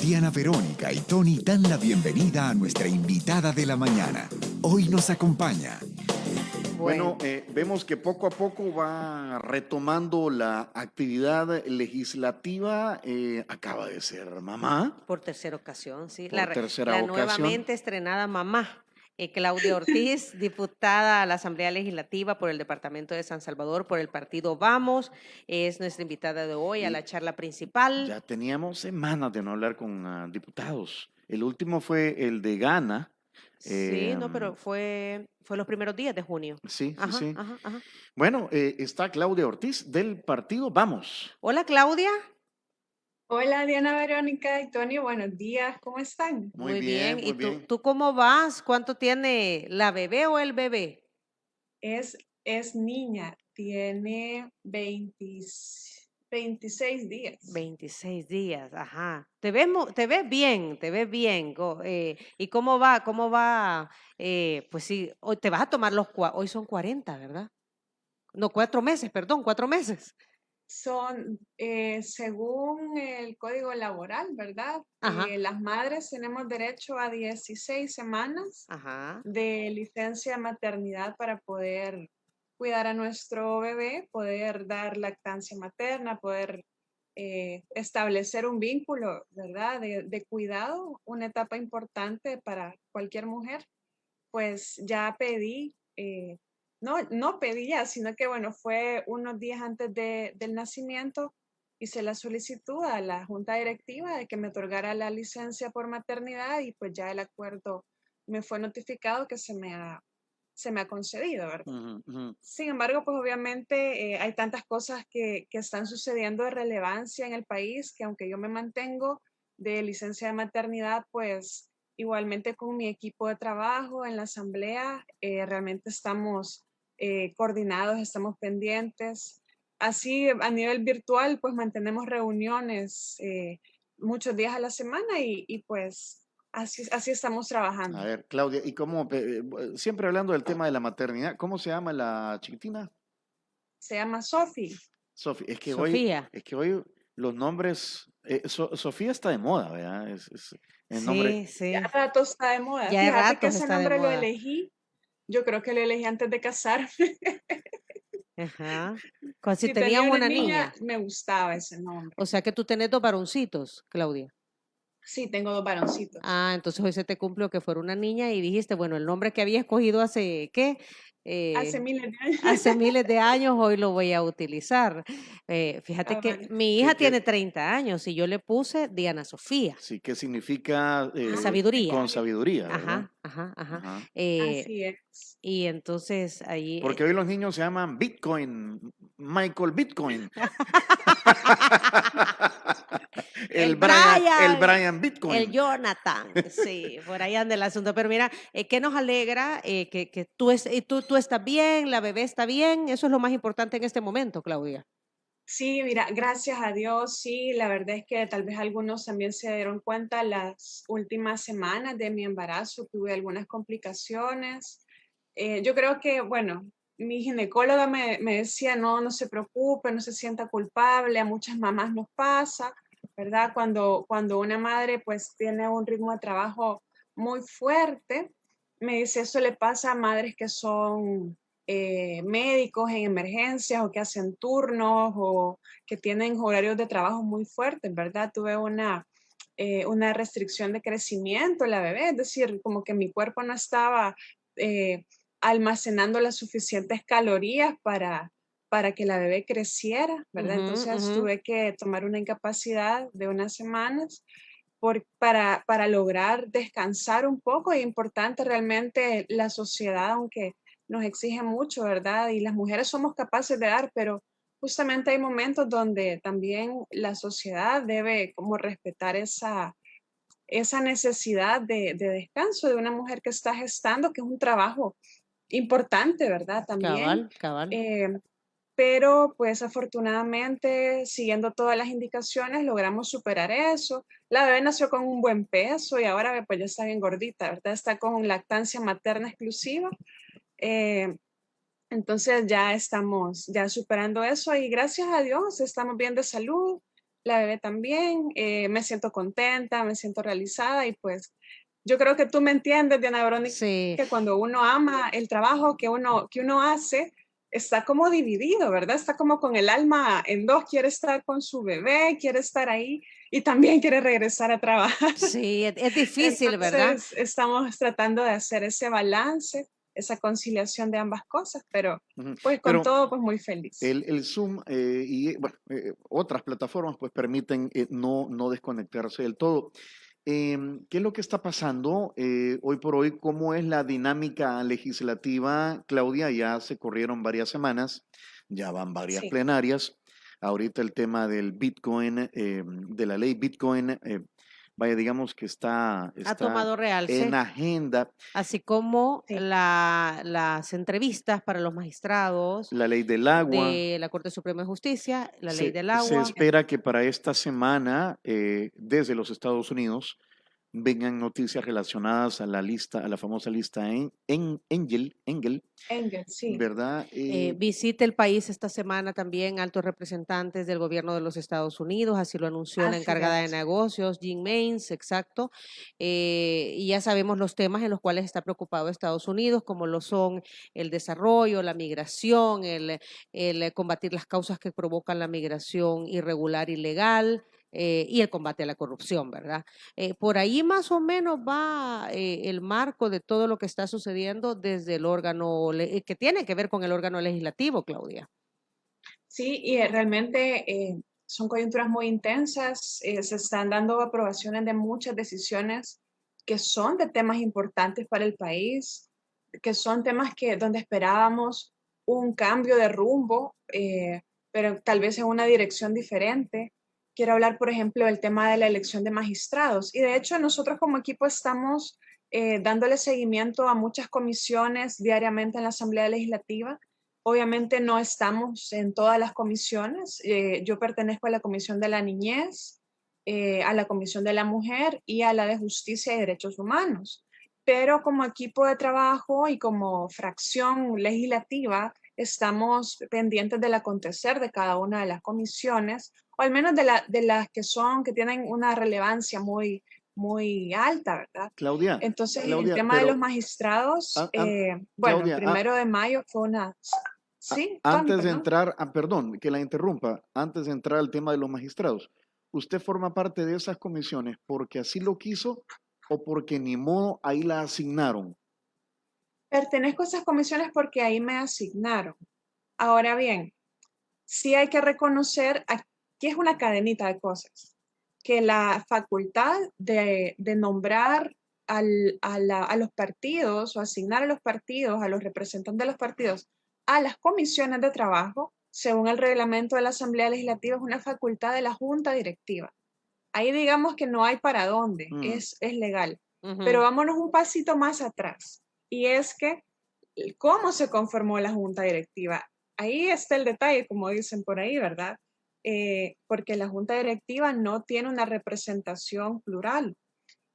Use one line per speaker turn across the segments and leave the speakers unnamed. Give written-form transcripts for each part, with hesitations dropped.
Diana Verónica y Tony dan la bienvenida a nuestra invitada de la mañana. Hoy nos acompaña.
Bueno, vemos que poco a poco va retomando la actividad legislativa. Acaba de ser mamá.
Por tercera ocasión, sí.
Por tercera
La
ocasión.
nuevamente estrenada mamá, Claudia Ortiz, diputada a la Asamblea Legislativa por el Departamento de San Salvador, por el partido Vamos, es nuestra invitada de hoy a la charla principal.
Ya teníamos semanas de no hablar con diputados. El último fue el de Ghana.
Sí, no, pero fue los primeros días de junio.
Sí,
Ajá,
sí.
ajá, ajá.
Bueno, está Claudia Ortiz del partido Vamos.
Hola, Claudia.
Hola Diana Verónica y Tony, buenos días, ¿cómo están?
Muy bien.
Muy
¿Y
bien.
tú cómo vas? ¿Cuánto tiene la bebé o el bebé?
Es niña, tiene 26 días.
26 días, ajá. Te ves bien, te ves bien. ¿Y cómo va? Pues sí, hoy te vas a tomar hoy son 40, ¿verdad? No, 4 meses, perdón, 4 meses.
Son, según el Código Laboral, ¿verdad?
Ajá.
Las madres tenemos derecho a 16 semanas
Ajá.
de licencia de maternidad para poder cuidar a nuestro bebé, poder dar lactancia materna, poder establecer un vínculo, ¿verdad? De cuidado, una etapa importante para cualquier mujer. Pues ya pedí, no pedí ya, sino que bueno, fue unos días antes del nacimiento, hice la solicitud a la junta directiva de que me otorgara la licencia por maternidad y pues ya el acuerdo me fue notificado que se me ha concedido, ¿verdad? Sin embargo, pues obviamente hay tantas cosas que están sucediendo de relevancia en el país que aunque yo me mantengo de licencia de maternidad, pues igualmente con mi equipo de trabajo en la asamblea, realmente estamos coordinados, estamos pendientes. Así a nivel virtual, pues mantenemos reuniones muchos días a la semana y pues así estamos trabajando.
A ver, Claudia, ¿y cómo, siempre hablando del tema de la maternidad, cómo se llama la chiquitina?
Se llama Sofi.
Sofía.
Sofía.
Es que hoy los nombres, Sofía está de moda, ¿verdad? El nombre.
Sí.
Ya rato está de moda.
Ya de
Fíjate que
ratos
ese
está de
nombre lo
moda.
elegí. Yo creo que lo elegí antes de casarme.
Ajá. Como si
Si
tenías
tenía una
una
niña,
niña.
me gustaba ese nombre.
O sea que tú tenés 2 varoncitos, Claudia.
Sí, tengo 2 varoncitos.
Ah, entonces hoy se te cumplió que fuera una niña y dijiste, bueno, el nombre que había escogido hace, ¿qué?
Hace miles de años.
Hace miles de años, hoy lo voy a utilizar. Fíjate que
Cabal.
mi hija tiene 30 años y yo le puse Diana Sofía.
Sí, ¿qué significa?
Sabiduría.
Con sabiduría, ¿verdad?
Ajá.
Ajá.
Así es.
Y entonces ahí...
Porque hoy los niños se llaman Bitcoin, Michael Bitcoin. El Brian Bitcoin.
El Jonathan, sí, por ahí anda el asunto. Pero mira, ¿qué nos alegra? Que tú estás bien, la bebé está bien, eso es lo más importante en este momento, Claudia.
Sí, mira, gracias a Dios, sí, la verdad es que tal vez algunos también se dieron cuenta las últimas semanas de mi embarazo, tuve algunas complicaciones. Yo creo que, bueno, mi ginecóloga me decía, no se preocupe, no se sienta culpable, a muchas mamás nos pasa, ¿verdad? Cuando una madre pues tiene un ritmo de trabajo muy fuerte, me dice, eso le pasa a madres que son médicos en emergencias o que hacen turnos o que tienen horarios de trabajo muy fuertes, ¿verdad? Tuve una restricción de crecimiento en la bebé, es decir, como que mi cuerpo no estaba almacenando las suficientes calorías para que la bebé creciera, ¿verdad? Entonces tuve que tomar una incapacidad de unas semanas para lograr descansar un poco. Es importante realmente la sociedad, aunque nos exige mucho, ¿verdad? Y las mujeres somos capaces de dar, pero justamente hay momentos donde también la sociedad debe como respetar esa necesidad de descanso de una mujer que está gestando, que es un trabajo importante, ¿verdad? También.
Cabal.
Pero pues afortunadamente, siguiendo todas las indicaciones, logramos superar eso. La bebé nació con un buen peso y ahora pues ya está bien gordita, ¿verdad? Está con lactancia materna exclusiva. Entonces ya estamos ya superando eso y gracias a Dios estamos bien de salud. la bebé también, me siento contenta, me siento realizada y pues yo creo que tú me entiendes, Diana Verónica,
Sí,
que cuando uno ama el trabajo que uno hace, está como dividido, ¿verdad? Está como con el alma en dos, quiere estar con su bebé, quiere estar ahí y también quiere regresar a trabajar.
sí, es difícil, ¿verdad?
Entonces, estamos tratando de hacer ese balance, esa conciliación de ambas cosas, pero
Ujú.
pues con
Pero
todo, pues muy feliz.
el Zoom y bueno, otras plataformas pues permiten no desconectarse del todo. ¿Qué es lo que está pasando hoy por hoy? ¿Cómo es la dinámica legislativa, Claudia? Ya se corrieron varias semanas, ya van varias
Sí,
plenarias. Ahorita el tema del Bitcoin, de la ley Bitcoin, vaya, digamos que
Ha
está
tomado
en
realce,
agenda.
así como
sí,
las entrevistas para los magistrados
La ley del agua.
de la Corte Suprema de Justicia, la ley del
Se
agua.
espera que para esta semana, desde los Estados Unidos, vengan noticias relacionadas a la lista, a la famosa lista Engel,
Engel, sí,
¿verdad?
Visita el país esta semana también altos representantes del gobierno de los Estados Unidos, así lo anunció la
así
encargada de
es.
negocios, Jean Mains, exacto. Y ya sabemos los temas en los cuales está preocupado Estados Unidos, como lo son el desarrollo, la migración, el combatir las causas que provocan la migración irregular, ilegal. Y el combate a la corrupción, ¿verdad? Por ahí más o menos va el marco de todo lo que está sucediendo desde el órgano que tiene que ver con el órgano legislativo, Claudia.
Sí, y realmente son coyunturas muy intensas, se están dando aprobaciones de muchas decisiones que son de temas importantes para el país, que son temas que donde esperábamos un cambio de rumbo, pero tal vez en una dirección diferente. Quiero hablar, por ejemplo, del tema de la elección de magistrados. Y de hecho, nosotros como equipo estamos dándole seguimiento a muchas comisiones diariamente en la Asamblea Legislativa. Obviamente no estamos en todas las comisiones. Yo pertenezco a la Comisión de la Niñez, a la Comisión de la Mujer y a la de Justicia y Derechos Humanos. Pero como equipo de trabajo y como fracción legislativa, estamos pendientes del acontecer de cada una de las comisiones, o al menos de las que tienen una relevancia muy, muy alta, ¿verdad?
Claudia,
Entonces, el
Claudia,
tema de los
pero
magistrados,
an- an-
bueno, el
Claudia,
1 de mayo fue una. Sí, Tony,
antes de
perdón.
entrar, perdón, que la interrumpa, antes de entrar al tema de los magistrados, ¿usted forma parte de esas comisiones porque así lo quiso o porque ni modo ahí la asignaron?
Pertenezco a esas comisiones porque ahí me asignaron. Ahora bien, sí hay que reconocer, aquí es una cadenita de cosas, que la facultad de nombrar a los partidos o asignar a los partidos, a los representantes de los partidos, a las comisiones de trabajo, según el reglamento de la Asamblea Legislativa, es una facultad de la Junta Directiva. Ahí digamos que no hay para dónde,
Mm,
es legal. Pero
Ujú.
vámonos un pasito más atrás. Y es que, ¿cómo se conformó la junta directiva? Ahí está el detalle, como dicen por ahí, ¿verdad? Porque la junta directiva no tiene una representación plural.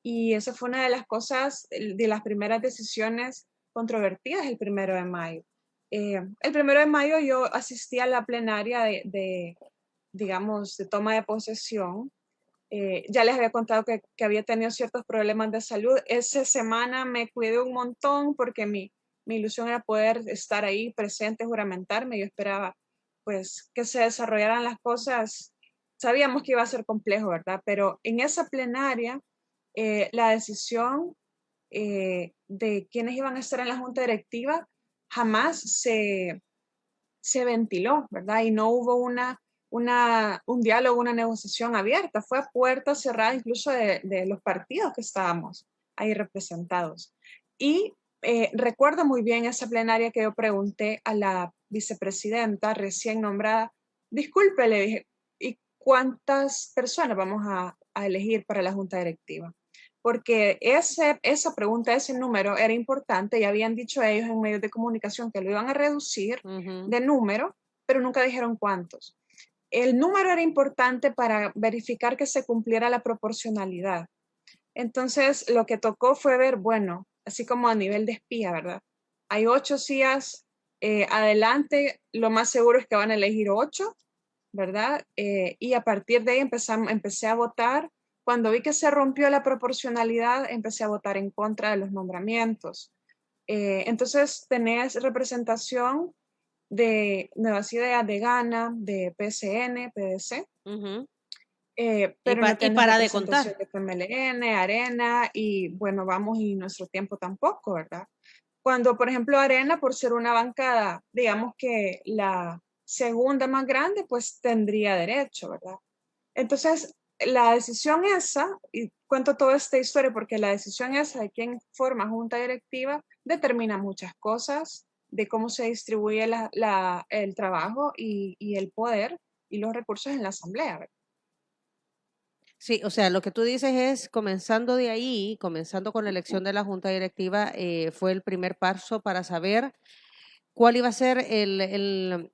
Y esa fue una de las cosas, de las primeras decisiones controvertidas el 1 de mayo. El 1 de mayo yo asistí a la plenaria digamos, de toma de posesión. Ya les había contado que había tenido ciertos problemas de salud. Esa semana me cuidé un montón porque mi ilusión era poder estar ahí presente, juramentarme. Yo esperaba pues que se desarrollaran las cosas. Sabíamos que iba a ser complejo, ¿verdad? Pero en esa plenaria, la decisión de quiénes iban a estar en la junta directiva jamás se ventiló, ¿verdad? Y no hubo un diálogo, una negociación abierta, fue a puerta cerrada incluso de los partidos que estábamos ahí representados. Y recuerdo muy bien esa plenaria que yo pregunté a la vicepresidenta recién nombrada, disculpe, le dije, ¿y cuántas personas vamos a elegir para la junta directiva? Porque esa pregunta, ese número era importante y habían dicho ellos en medios de comunicación que lo iban a reducir
Ujú.
de número, pero nunca dijeron cuántos. El número era importante para verificar que se cumpliera la proporcionalidad. Entonces, lo que tocó fue ver, bueno, así como a nivel de espía, ¿verdad? Hay 8 sillas adelante, lo más seguro es que van a elegir 8 ¿verdad? Y a partir de ahí empecé a votar. Cuando vi que se rompió la proporcionalidad, empecé a votar en contra de los nombramientos. Entonces, tenés representación de Nuevas Ideas, de Gana, de PSN, PDC,
Ujú.
pero no
Y
tenés
para de
representación
contar.
de FMLN, Arena, y bueno, vamos, y nuestro tiempo tampoco, ¿verdad? Cuando, por ejemplo, Arena, por ser una bancada, digamos que la segunda más grande, pues tendría derecho, ¿verdad? Entonces, la decisión esa, y cuento toda esta historia porque la decisión esa de quién forma junta directiva determina muchas cosas de cómo se distribuye el trabajo y el poder y los recursos en la asamblea, ¿verdad?
Sí, o sea, lo que tú dices es, comenzando de ahí, comenzando con la elección de la junta directiva, fue el primer paso para saber cuál iba a ser el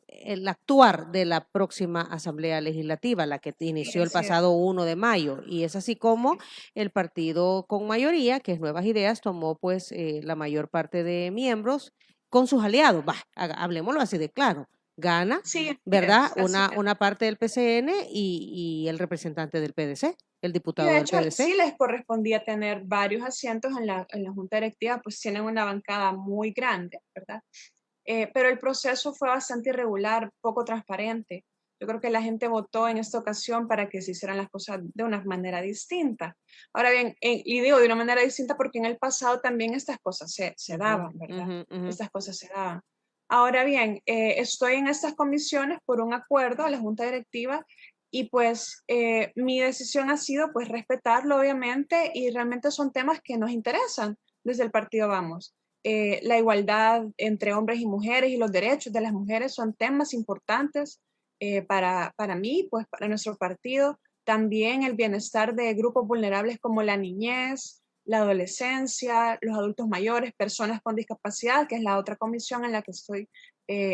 actuar de la próxima Asamblea Legislativa, la que
Sí,
inició el
así es.
pasado 1 de mayo. Y es así como
Sí.
el partido con mayoría, que es Nuevas Ideas, tomó pues la mayor parte de miembros con sus aliados. Bah, hablemoslo así de claro. Gana,
Sí, así
¿verdad?
es, así es.
Una parte del PCN y el representante del PDC, el
Y
diputado
de
del
hecho,
PDC.
sí les correspondía tener varios asientos en la junta directiva, pues tienen una bancada muy grande, ¿verdad? Pero el proceso fue bastante irregular, poco transparente. Yo creo que la gente votó en esta ocasión para que se hicieran las cosas de una manera distinta. Ahora bien, y digo de una manera distinta porque en el pasado también estas cosas se
Ujú,
daban, ¿verdad?
ujú, ujú.
Estas cosas se daban. Ahora bien, estoy en estas comisiones por un acuerdo a la Junta Directiva y pues mi decisión ha sido pues respetarlo obviamente y realmente son temas que nos interesan desde el partido Vamos. La igualdad entre hombres y mujeres y los derechos de las mujeres son temas importantes para mí, pues para nuestro partido. También el bienestar de grupos vulnerables como la niñez, la adolescencia, los adultos mayores, personas con discapacidad, que es la otra comisión en la que estoy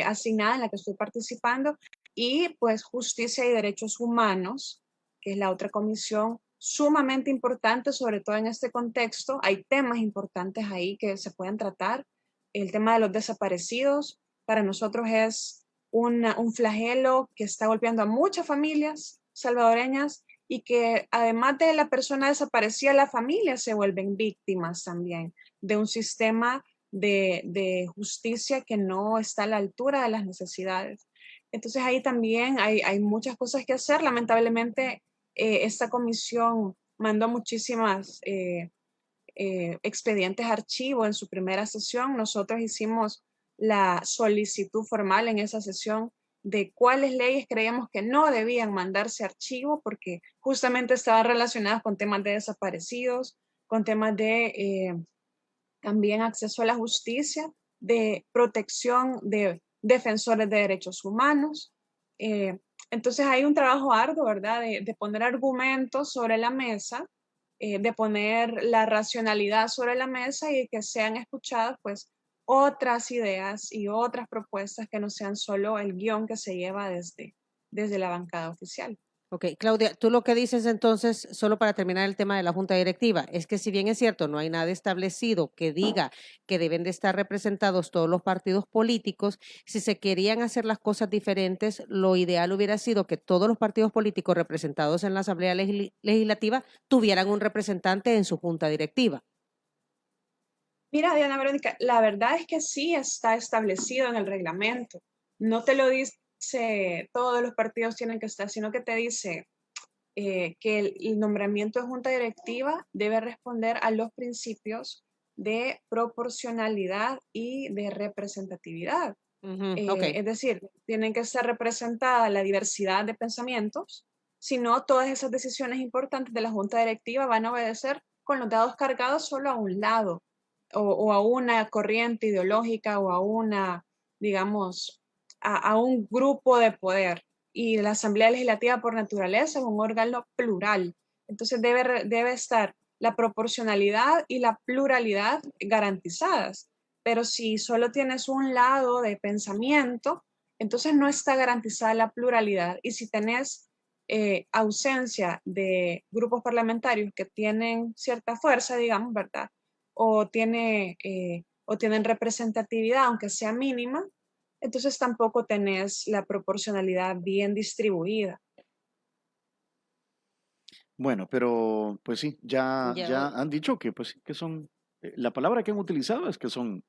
asignada, en la que estoy participando, y pues justicia y derechos humanos, que es la otra comisión sumamente importante, sobre todo en este contexto. Hay temas importantes ahí que se pueden tratar. El tema de los desaparecidos para nosotros es un flagelo que está golpeando a muchas familias salvadoreñas y que además de la persona desaparecida, la familia se vuelven víctimas también de un sistema de justicia que no está a la altura de las necesidades. Entonces ahí también hay muchas cosas que hacer. Lamentablemente, esta comisión mandó muchísimas expedientes archivo en su primera sesión. Nosotros hicimos la solicitud formal en esa sesión de cuáles leyes creíamos que no debían mandarse archivo porque justamente estaban relacionadas con temas de desaparecidos, con temas de también acceso a la justicia, de protección de defensores de derechos humanos. Eh, entonces hay un trabajo arduo, ¿verdad? De poner argumentos sobre la mesa, de poner la racionalidad sobre la mesa y que sean escuchadas pues otras ideas y otras propuestas que no sean solo el guión que se lleva desde la bancada oficial.
Ok, Claudia, tú lo que dices entonces, solo para terminar el tema de la junta directiva, es que si bien es cierto, no hay nada establecido que diga que deben de estar representados todos los partidos políticos, si se querían hacer las cosas diferentes, lo ideal hubiera sido que todos los partidos políticos representados en la Asamblea Legislativa tuvieran un representante en su junta directiva.
Mira, Diana Verónica, la verdad es que sí está establecido en el reglamento. No te lo dice todos los partidos tienen que estar, sino que te dice que el nombramiento de junta directiva debe responder a los principios de proporcionalidad y de representatividad.
Ujú, ok.
Es decir, tienen que estar representada la diversidad de pensamientos, si no, todas esas decisiones importantes de la junta directiva van a obedecer con los dados cargados solo a un lado o a una corriente ideológica o a una, digamos, a un grupo de poder. Y la Asamblea Legislativa por naturaleza es un órgano plural. Entonces debe estar la proporcionalidad y la pluralidad garantizadas. Pero si solo tienes un lado de pensamiento, entonces no está garantizada la pluralidad. Y si tenés ausencia de grupos parlamentarios que tienen cierta fuerza, digamos, ¿verdad? O tienen representatividad, aunque sea mínima, entonces tampoco tenés la proporcionalidad bien distribuida.
Bueno, pero pues sí, ya,
Ya,
ya han dicho que, pues, sí, que son, la palabra que han utilizado es que son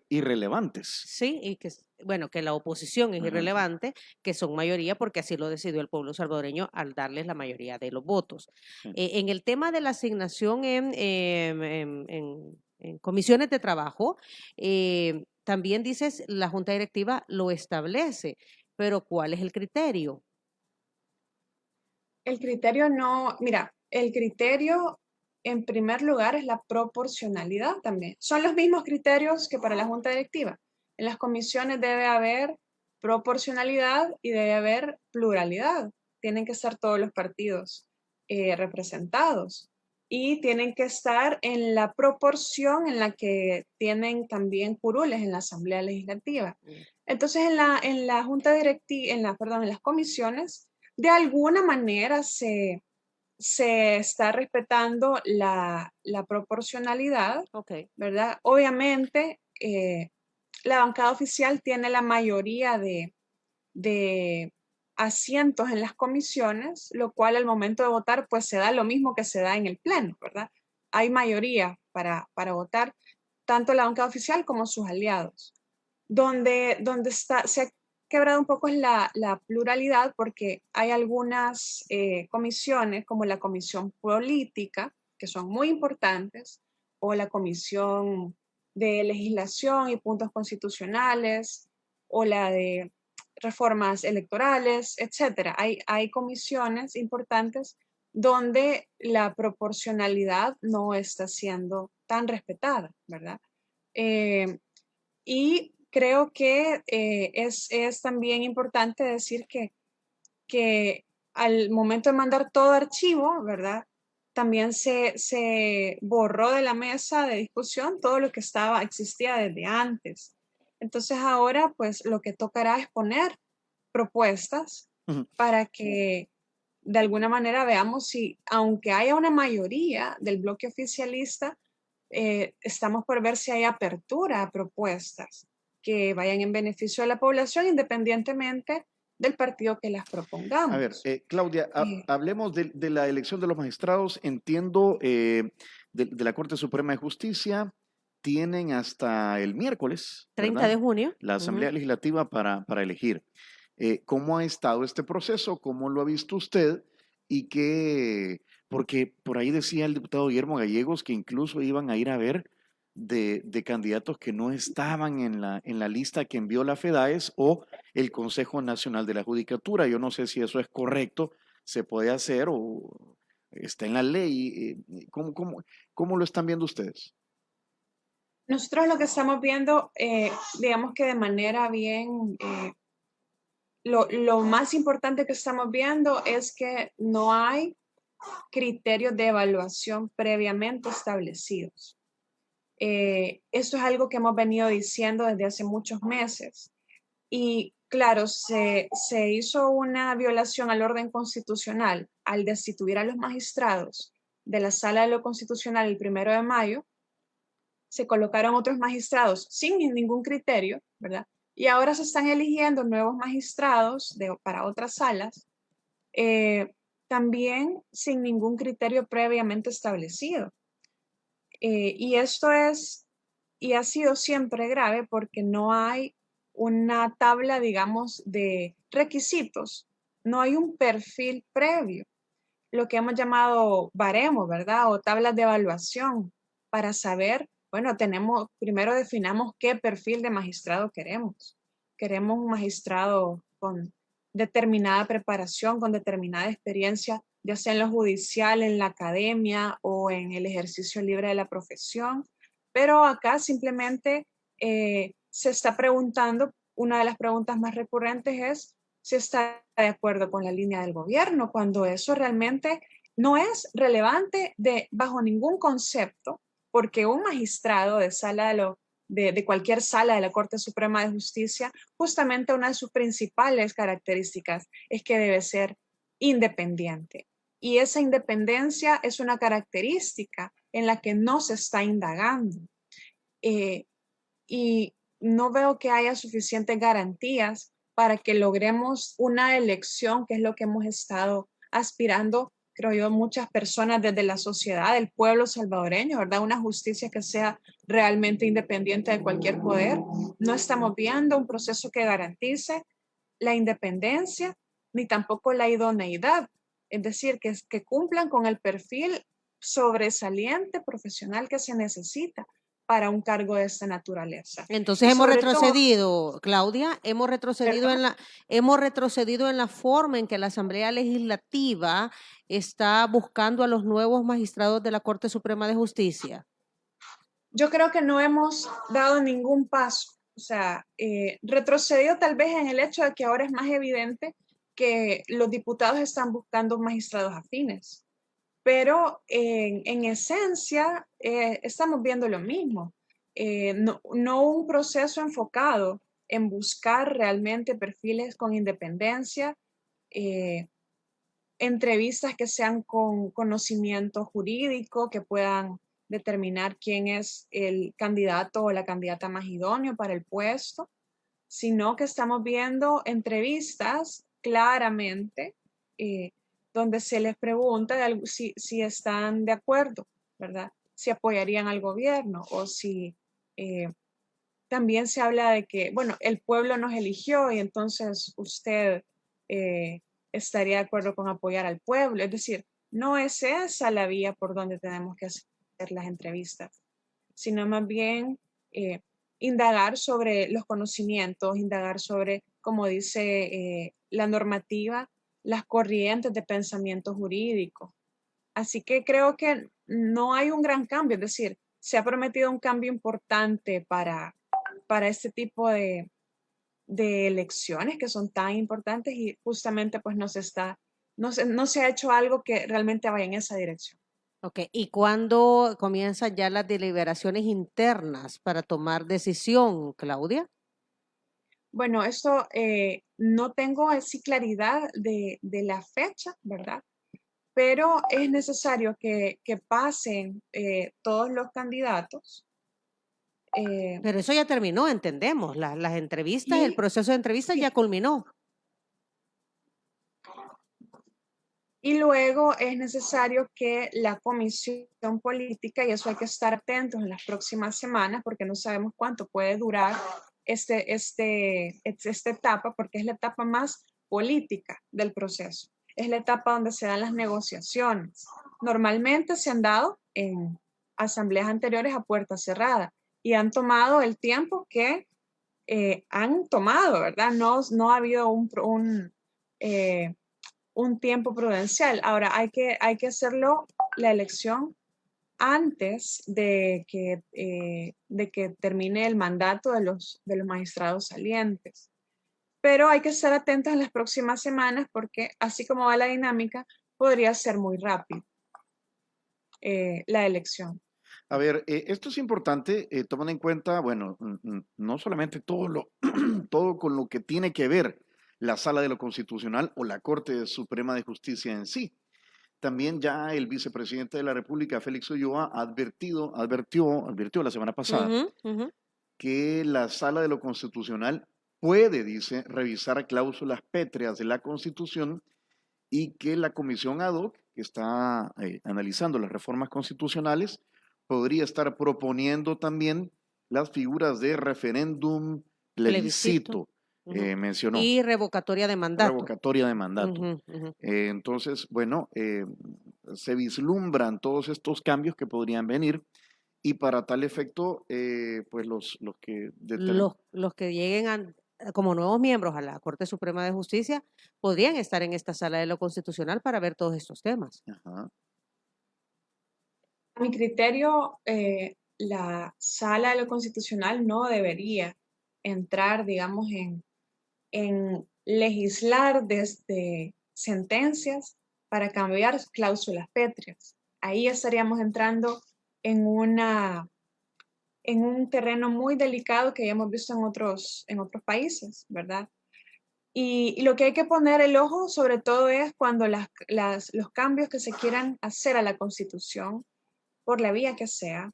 irrelevantes.
sí, y que, bueno, que la oposición es
Ajá.
irrelevante, que son mayoría porque así lo decidió el pueblo salvadoreño al darles la mayoría de los votos.
Sí.
En el tema de la asignación en comisiones de trabajo, también dices, la Junta Directiva lo establece, pero ¿cuál es el criterio?
El criterio no, mira, el criterio en primer lugar es la proporcionalidad también. Son los mismos criterios que para la Junta Directiva. En las comisiones debe haber proporcionalidad y debe haber pluralidad. Tienen que estar todos los partidos representados y tienen que estar en la proporción en la que tienen también curules en la Asamblea Legislativa. Entonces, en la Junta Directiva, en las comisiones, de alguna manera se está respetando la proporcionalidad,
Ok.
¿verdad? Obviamente, la bancada oficial tiene la mayoría de asientos en las comisiones, lo cual al momento de votar, pues se da lo mismo que se da en el pleno, ¿verdad? Hay mayoría para votar, tanto la bancada oficial como sus aliados. Donde se ha quebrado un poco es la pluralidad, porque hay algunas comisiones, como la comisión política, que son muy importantes, o la comisión de legislación y puntos constitucionales, o la de reformas electorales, etcétera. Hay comisiones importantes donde la proporcionalidad no está siendo tan respetada, ¿verdad? Y creo que es también importante decir que al momento de mandar todo archivo, ¿verdad? También se borró de la mesa de discusión todo lo que existía desde antes. Entonces ahora, pues lo que tocará es poner propuestas
Ujú.
para que de alguna manera veamos si, aunque haya una mayoría del bloque oficialista, estamos por ver si hay apertura a propuestas que vayan en beneficio de la población, independientemente del partido que las
A ver,
propongamos.
Claudia,
Eh,
hablemos de la elección de los magistrados. Entiendo, de la Corte Suprema de Justicia, tienen hasta el miércoles,
30 de
¿verdad?
junio.
La
Ujú.
Asamblea Legislativa para elegir. ¿Cómo ha estado este proceso? ¿Cómo lo ha visto usted? Y qué, porque por ahí decía el diputado Guillermo Gallegos que incluso iban a ir a ver de candidatos que no estaban en la lista que envió la FEDAES o el Consejo Nacional de la Judicatura. Yo no sé si eso es correcto, se puede hacer o está en la ley. ¿Cómo lo están viendo ustedes?
Nosotros lo que estamos viendo, digamos que de manera bien, lo más importante que estamos viendo es que no hay criterios de evaluación previamente establecidos. Esto es algo que hemos venido diciendo desde hace muchos meses. Y claro, se hizo una violación al orden constitucional al destituir a los magistrados de la Sala de lo Constitucional el 1 de mayo. Se colocaron otros magistrados sin ningún criterio, ¿verdad? Y ahora se están eligiendo nuevos magistrados para otras salas, eh, también sin ningún criterio previamente establecido. Y esto y ha sido siempre grave porque no hay una tabla, digamos, de requisitos, no hay un perfil previo, lo que hemos llamado baremo, ¿verdad? O tablas de evaluación para saber, bueno, primero definamos qué perfil de magistrado queremos. Queremos un magistrado con determinada preparación, con determinada experiencia, ya sea en lo judicial, en la academia o en el ejercicio libre de la profesión. Pero acá simplemente se está preguntando, una de las preguntas más recurrentes es si está de acuerdo con la línea del gobierno, cuando eso realmente no es relevante bajo ningún concepto, porque un magistrado de cualquier sala de la Corte Suprema de Justicia, justamente una de sus principales características es que debe ser independiente. Y esa independencia es una característica en la que no se está indagando. Y no veo que haya suficientes garantías para que logremos una elección, que es lo que hemos estado aspirando, creo yo, muchas personas desde la sociedad, el pueblo salvadoreño, ¿verdad? Una justicia que sea realmente independiente de cualquier poder. No estamos viendo un proceso que garantice la independencia ni tampoco la idoneidad, es decir, que cumplan con el perfil sobresaliente profesional que se necesita para un cargo de esta naturaleza.
Entonces
Y
hemos
sobre todo,
retrocedido, Claudia,
¿perdón?
hemos retrocedido en la forma en que la Asamblea Legislativa está buscando a los nuevos magistrados de la Corte Suprema de Justicia.
Yo creo que no hemos dado ningún paso, o sea, retrocedido tal vez en el hecho de que ahora es más evidente que los diputados están buscando magistrados afines, pero en esencia estamos viendo lo mismo. No un proceso enfocado en buscar realmente perfiles con independencia, entrevistas que sean con conocimiento jurídico, que puedan determinar quién es el candidato o la candidata más idóneo para el puesto, sino que estamos viendo entrevistas claramente donde se les pregunta si están de acuerdo, ¿verdad? Si apoyarían al gobierno o si también se habla de que, bueno, el pueblo nos eligió y entonces usted estaría de acuerdo con apoyar al pueblo. Es decir, no es esa la vía por donde tenemos que hacer las entrevistas, sino más bien indagar sobre los conocimientos, indagar sobre, como dice la normativa, las corrientes de pensamiento jurídico. Así que creo que no hay un gran cambio, es decir, se ha prometido un cambio importante para este tipo de elecciones que son tan importantes y justamente pues no se ha hecho algo que realmente vaya en esa dirección.
Ok, ¿y cuándo comienzan ya las deliberaciones internas para tomar decisión, Claudia?
Bueno, esto no tengo así claridad de la fecha, ¿verdad? Pero es necesario que pasen todos los candidatos.
Pero eso ya terminó, entendemos. Las entrevistas, el
Y,
proceso de entrevistas
sí,
ya culminó.
y luego es necesario que la comisión política, y eso hay que estar atentos en las próximas semanas, porque no sabemos cuánto puede durar esta etapa, porque es la etapa más política del proceso. Es la etapa donde se dan las negociaciones. Normalmente se han dado en asambleas anteriores a puerta cerrada y han tomado el tiempo que han tomado, ¿verdad? No ha habido un tiempo prudencial. Ahora, hay que hacerlo la elección antes de que termine el mandato de los magistrados salientes. Pero hay que estar atentos en las próximas semanas porque así como va la dinámica, podría ser muy rápido la elección.
A ver, esto es importante, tomando en cuenta, bueno, no solamente todo con lo que tiene que ver la Sala de lo Constitucional o la Corte Suprema de Justicia en sí. También ya el vicepresidente de la República, Félix Ulloa, advirtió la semana pasada
Ujú, ujú.
que la Sala de lo Constitucional puede, dice, revisar cláusulas pétreas de la Constitución y que la comisión ad hoc, que está analizando las reformas constitucionales, podría estar proponiendo también las figuras de referéndum,
Plebiscito.
plebiscito,
Ujú.
mencionó,
Y revocatoria de mandato.
revocatoria de mandato.
Ujú, ujú.
Entonces, bueno, se vislumbran todos estos cambios que podrían venir y para tal efecto, pues los que
Los que lleguen como nuevos miembros a la Corte Suprema de Justicia podrían estar en esta sala de lo constitucional para ver todos estos temas.
Ajá.
A mi criterio, la sala de lo constitucional no debería entrar, digamos, en legislar desde sentencias para cambiar cláusulas pétreas. Ahí estaríamos entrando en un terreno muy delicado que ya hemos visto en otros países, ¿verdad? Y lo que hay que poner el ojo sobre todo es cuando los cambios que se quieran hacer a la Constitución, por la vía que sea,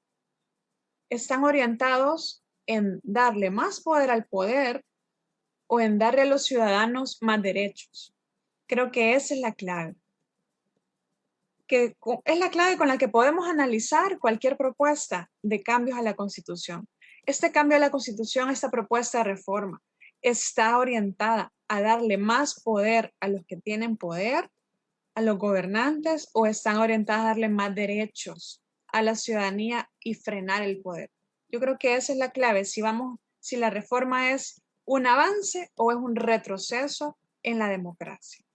están orientados en darle más poder al poder o en darle a los ciudadanos más derechos. Creo que esa es la clave. Es la clave con la que podemos analizar cualquier propuesta de cambios a la Constitución. Este cambio a la Constitución, esta propuesta de reforma, está orientada a darle más poder a los que tienen poder, a los gobernantes, o están orientadas a darle más derechos a la ciudadanía y frenar el poder. Yo creo que esa es la clave, si la reforma es un avance o es un retroceso en la democracia.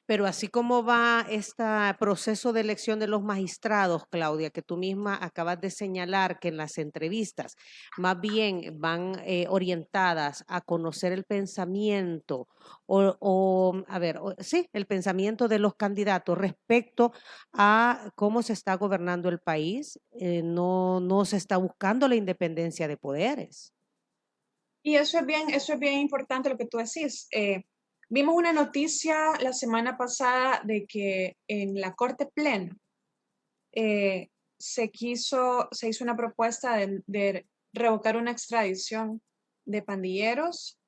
Pero así como va este proceso de elección de los magistrados, Claudia, que tú misma acabas de señalar que en las entrevistas más bien van orientadas a conocer el pensamiento sí, el pensamiento de los candidatos respecto a cómo se está gobernando el país, no se está buscando la independencia de poderes.
Y eso es bien importante lo que tú decís. Vimos una noticia la semana pasada de que en la Corte Plena se hizo una propuesta de revocar una extradición de pandilleros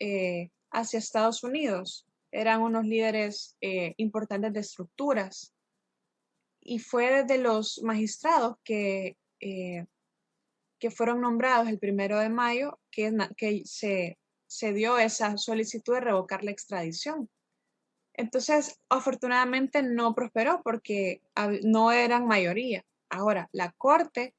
hacia Estados Unidos. Eran unos líderes importantes de estructuras. Y fue desde los magistrados que fueron nombrados el 1 de mayo que se dio esa solicitud de revocar la extradición. Entonces, afortunadamente no prosperó porque no eran mayoría. Ahora, la Corte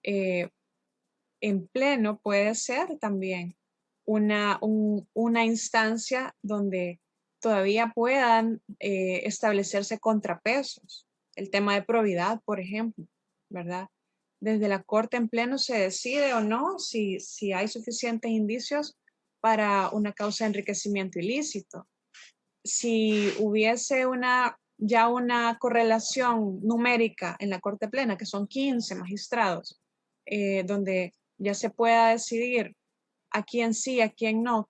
en pleno puede ser también una instancia donde todavía puedan establecerse contrapesos. El tema de probidad, por ejemplo, ¿verdad? Desde la Corte en pleno se decide o no si hay suficientes indicios para una causa de enriquecimiento ilícito. Si hubiese ya una correlación numérica en la Corte Plena, que son 15 magistrados, donde ya se pueda decidir a quién sí, a quién no,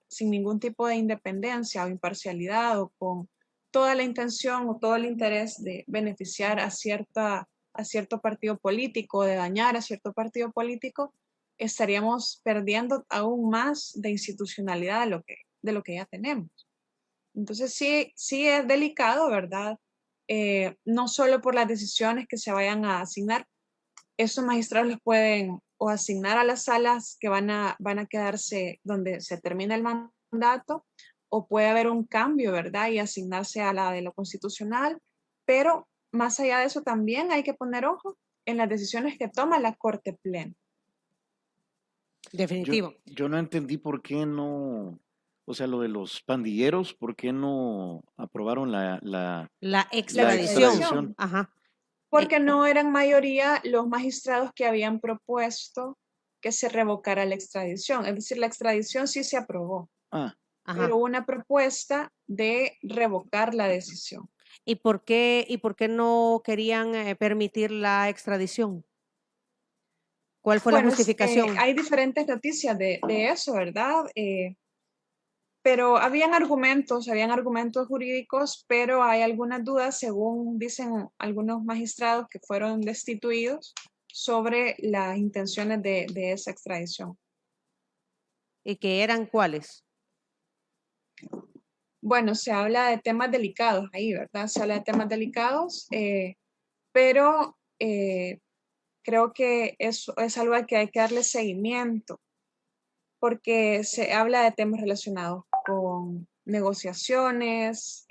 sin ningún tipo de independencia o imparcialidad o con toda la intención o todo el interés de beneficiar a cierto partido político, de dañar a cierto partido político, estaríamos perdiendo aún más de institucionalidad de lo que ya tenemos. Entonces sí es delicado, ¿verdad? No solo por las decisiones que se vayan a asignar, esos magistrados los pueden o asignar a las salas que van a quedarse donde se termina el mandato, o puede haber un cambio, ¿verdad? Y asignarse a la de lo constitucional, pero más allá de eso también hay que poner ojo en las decisiones que toma la Corte Plena.
Definitivo.
Yo no entendí por qué no, o sea, lo de los pandilleros, ¿por qué no aprobaron la
extradición.
extradición?
Ajá.
Porque no eran mayoría los magistrados que habían propuesto que se revocara la extradición. Es decir, la extradición sí se aprobó, pero hubo una propuesta de revocar la decisión.
¿Y por qué no querían permitir la extradición? ¿Cuál fue la justificación?
Hay diferentes noticias de eso, ¿verdad? Pero habían argumentos jurídicos, pero hay algunas dudas, según dicen algunos magistrados que fueron destituidos, sobre las intenciones de esa extradición.
¿Y qué eran cuáles?
Bueno, se habla de temas delicados ahí, ¿verdad? Se habla de temas delicados, pero creo que eso es algo al que hay que darle seguimiento, porque se habla de temas relacionados con negociaciones,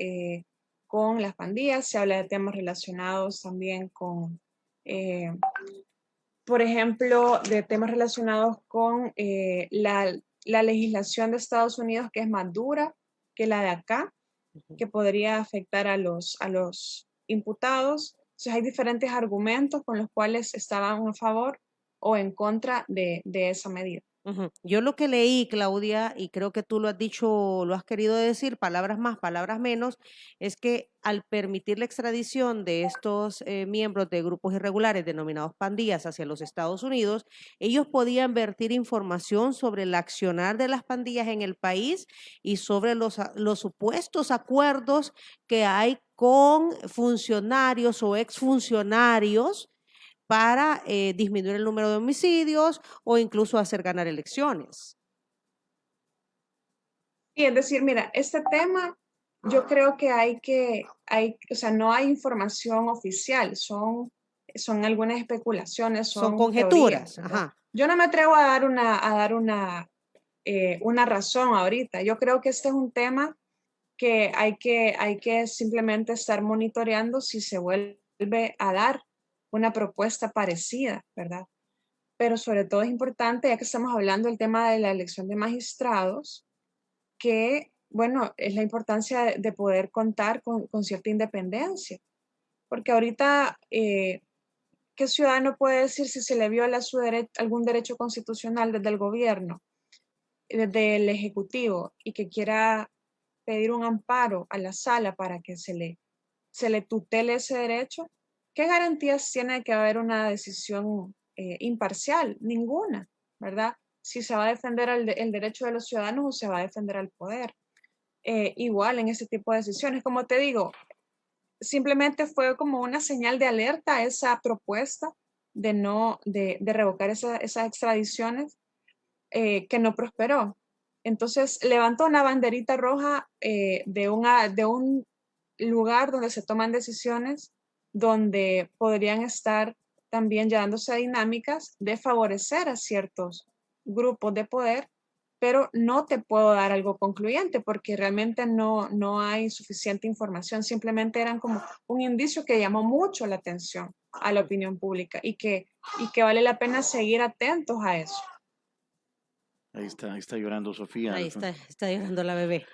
con las pandillas, se habla de temas relacionados también con, por ejemplo, de temas relacionados con la legislación de Estados Unidos, que es más dura que la de acá, que podría afectar a los imputados. Entonces hay diferentes argumentos con los cuales estaban a favor o en contra de esa medida.
Yo lo que leí, Claudia, y creo que tú lo has dicho, lo has querido decir, palabras más, palabras menos, es que al permitir la extradición de estos miembros de grupos irregulares denominados pandillas hacia los Estados Unidos, ellos podían vertir información sobre el accionar de las pandillas en el país y sobre los supuestos acuerdos que hay con funcionarios o exfuncionarios para disminuir el número de homicidios o incluso hacer ganar elecciones.
Y es decir, mira, este tema yo creo que o sea, no hay información oficial, son algunas especulaciones,
Son
son teorías,
conjeturas,
¿verdad?
ajá.
Yo no me atrevo a dar una razón ahorita. Yo creo que este es un tema que hay que simplemente estar monitoreando si se vuelve a dar una propuesta parecida, ¿verdad? Pero sobre todo es importante, ya que estamos hablando del tema de la elección de magistrados, que, bueno, es la importancia de poder contar con cierta independencia. Porque ahorita, ¿qué ciudadano puede decir si se le viola algún derecho constitucional desde el gobierno, desde el ejecutivo, y que quiera pedir un amparo a la sala para que se le tutele ese derecho? ¿Qué garantías tiene de que va a haber una decisión imparcial? Ninguna, ¿verdad? Si se va a defender el derecho de los ciudadanos o se va a defender al poder. Igual en ese tipo de decisiones. Como te digo, simplemente fue como una señal de alerta esa propuesta de revocar esas extradiciones que no prosperó. Entonces levantó una banderita roja de un lugar donde se toman decisiones, donde podrían estar también ya dándose dinámicas de favorecer a ciertos grupos de poder, pero no te puedo dar algo concluyente porque realmente no hay suficiente información, simplemente eran como un indicio que llamó mucho la atención a la opinión pública y que vale la pena seguir atentos a eso.
Ahí está llorando Sofía.
Ahí está llorando la bebé.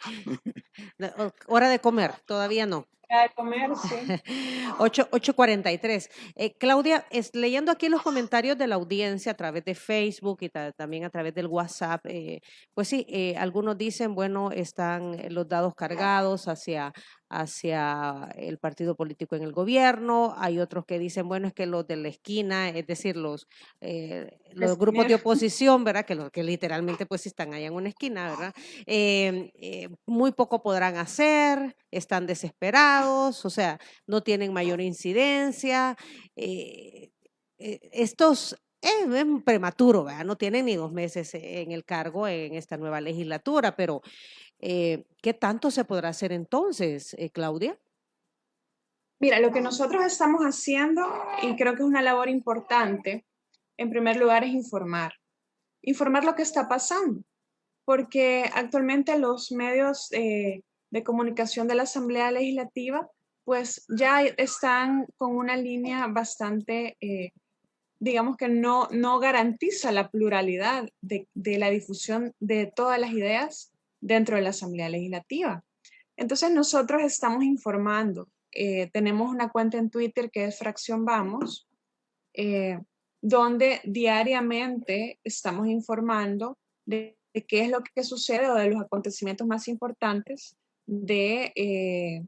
Hora de comer, todavía no.
De comer, sí.
8:43. Claudia, leyendo aquí los comentarios de la audiencia a través de Facebook y también a través del WhatsApp, pues sí, algunos dicen, bueno, están los dados cargados hacia el partido político en el gobierno. Hay otros que dicen, bueno, es que los de la esquina, es decir, los grupos de oposición, ¿verdad? Que literalmente pues están allá en una esquina, ¿verdad? Muy poco podrán hacer, están desesperados, o sea, no tienen mayor incidencia. Estos es prematuro, ¿verdad? No tienen ni 2 meses en el cargo en esta nueva legislatura, pero ¿qué tanto se podrá hacer entonces, Claudia?
Mira, lo que nosotros estamos haciendo, y creo que es una labor importante, en primer lugar es informar lo que está pasando, porque actualmente los medios de comunicación de la Asamblea Legislativa pues ya están con una línea bastante, digamos que no garantiza la pluralidad de la difusión de todas las ideas dentro de la Asamblea Legislativa. Entonces nosotros estamos informando. Tenemos una cuenta en Twitter que es Fracción Vamos, donde diariamente estamos informando de qué es lo que sucede o de los acontecimientos más importantes de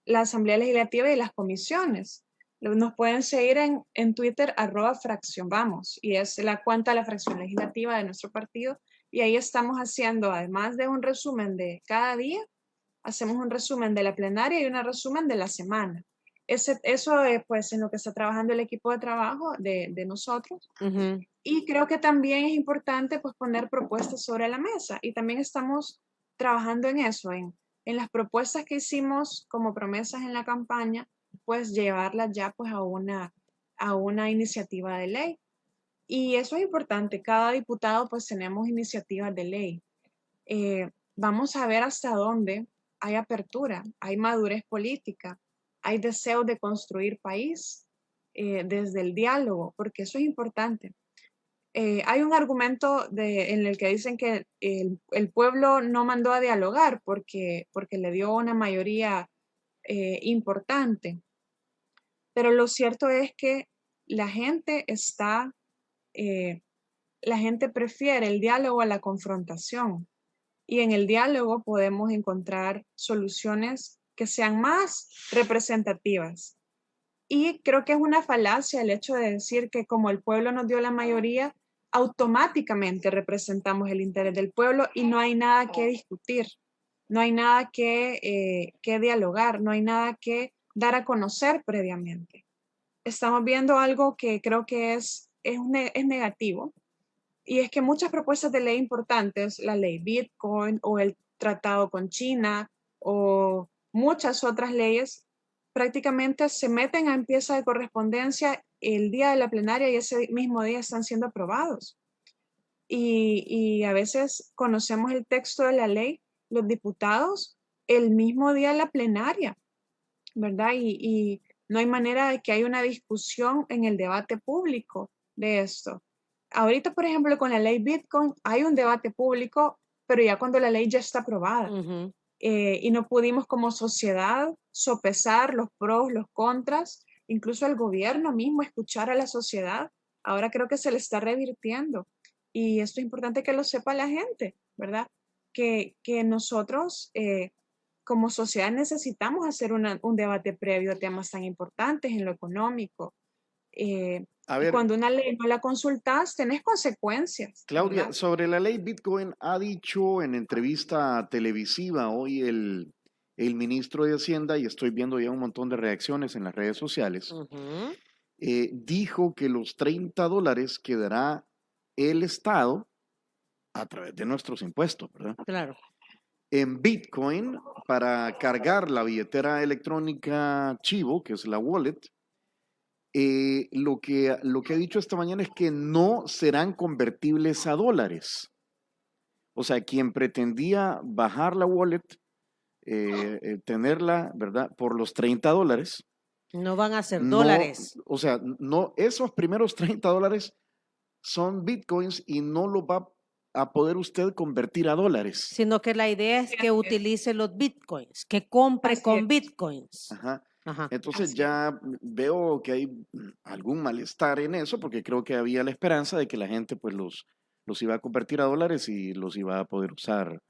la Asamblea Legislativa y las comisiones. Nos pueden seguir en Twitter @fracción vamos, y es la cuenta de la fracción legislativa de nuestro partido, y ahí estamos haciendo, además de un resumen de cada día, hacemos un resumen de la plenaria y un resumen de la semana. Eso es pues en lo que está trabajando el equipo de trabajo de nosotros.
Uh-huh.
Y creo que también es importante pues poner propuestas sobre la mesa, y también estamos trabajando en eso, en las propuestas que hicimos como promesas en la campaña, pues llevarlas ya pues a una iniciativa de ley. Y eso es importante, cada diputado pues tenemos iniciativas de ley. Vamos a ver hasta dónde hay apertura, hay madurez política, hay deseo de construir país desde el diálogo, porque eso es importante. Hay un argumento en el que dicen que el pueblo no mandó a dialogar porque le dio una mayoría importante, pero lo cierto es que la gente la gente prefiere el diálogo a la confrontación, y en el diálogo podemos encontrar soluciones que sean más representativas. Y creo que es una falacia el hecho de decir que como el pueblo nos dio la mayoría, automáticamente representamos el interés del pueblo y no hay nada que discutir, no hay nada que dialogar, no hay nada que dar a conocer previamente. estamos viendo algo que creo que es negativo, y es que muchas propuestas de ley importantes, la ley Bitcoin o el tratado con China o muchas otras leyes, prácticamente se meten a pieza de correspondencia el día de la plenaria y ese mismo día están siendo aprobados. Y a veces conocemos el texto de la ley, los diputados, el mismo día de la plenaria, ¿verdad? Y no hay manera de que haya una discusión en el debate público de esto. Ahorita, por ejemplo, con la ley Bitcoin hay un debate público, pero ya cuando la ley ya está aprobada.
Ujú.
Y no pudimos como sociedad sopesar los pros, los contras, incluso el gobierno mismo escuchar a la sociedad. Ahora creo que se le está revirtiendo. Y esto es importante que lo sepa la gente, ¿verdad? Que nosotros como sociedad necesitamos hacer un debate previo a temas tan importantes en lo económico.
A
Y
ver,
cuando una ley no la consultas, tenés consecuencias,
Claudia,
¿verdad?
sobre la ley Bitcoin, ha dicho en entrevista televisiva hoy el ministro de Hacienda, y estoy viendo ya un montón de reacciones en las redes sociales,
Ujú.
dijo que los $30 que dará el Estado a través de nuestros impuestos, ¿verdad?
Claro.
En Bitcoin para cargar la billetera electrónica Chivo, que es la wallet. Lo que ha dicho esta mañana es que no serán convertibles a dólares. O sea, quien pretendía bajar la wallet, tenerla, ¿verdad? Por los $30,
No van a ser
no,
dólares,
o sea, no, esos primeros $30 son bitcoins y no lo va a poder usted convertir a dólares.
sino que la idea es
Sí,
que
así es.
utilice los bitcoins, que compre
Así
con
es.
bitcoins.
Ajá.
Ajá.
Entonces
Así es.
ya veo que hay algún malestar en eso, porque creo que había la esperanza de que la gente pues los iba a convertir a dólares y los iba a poder usar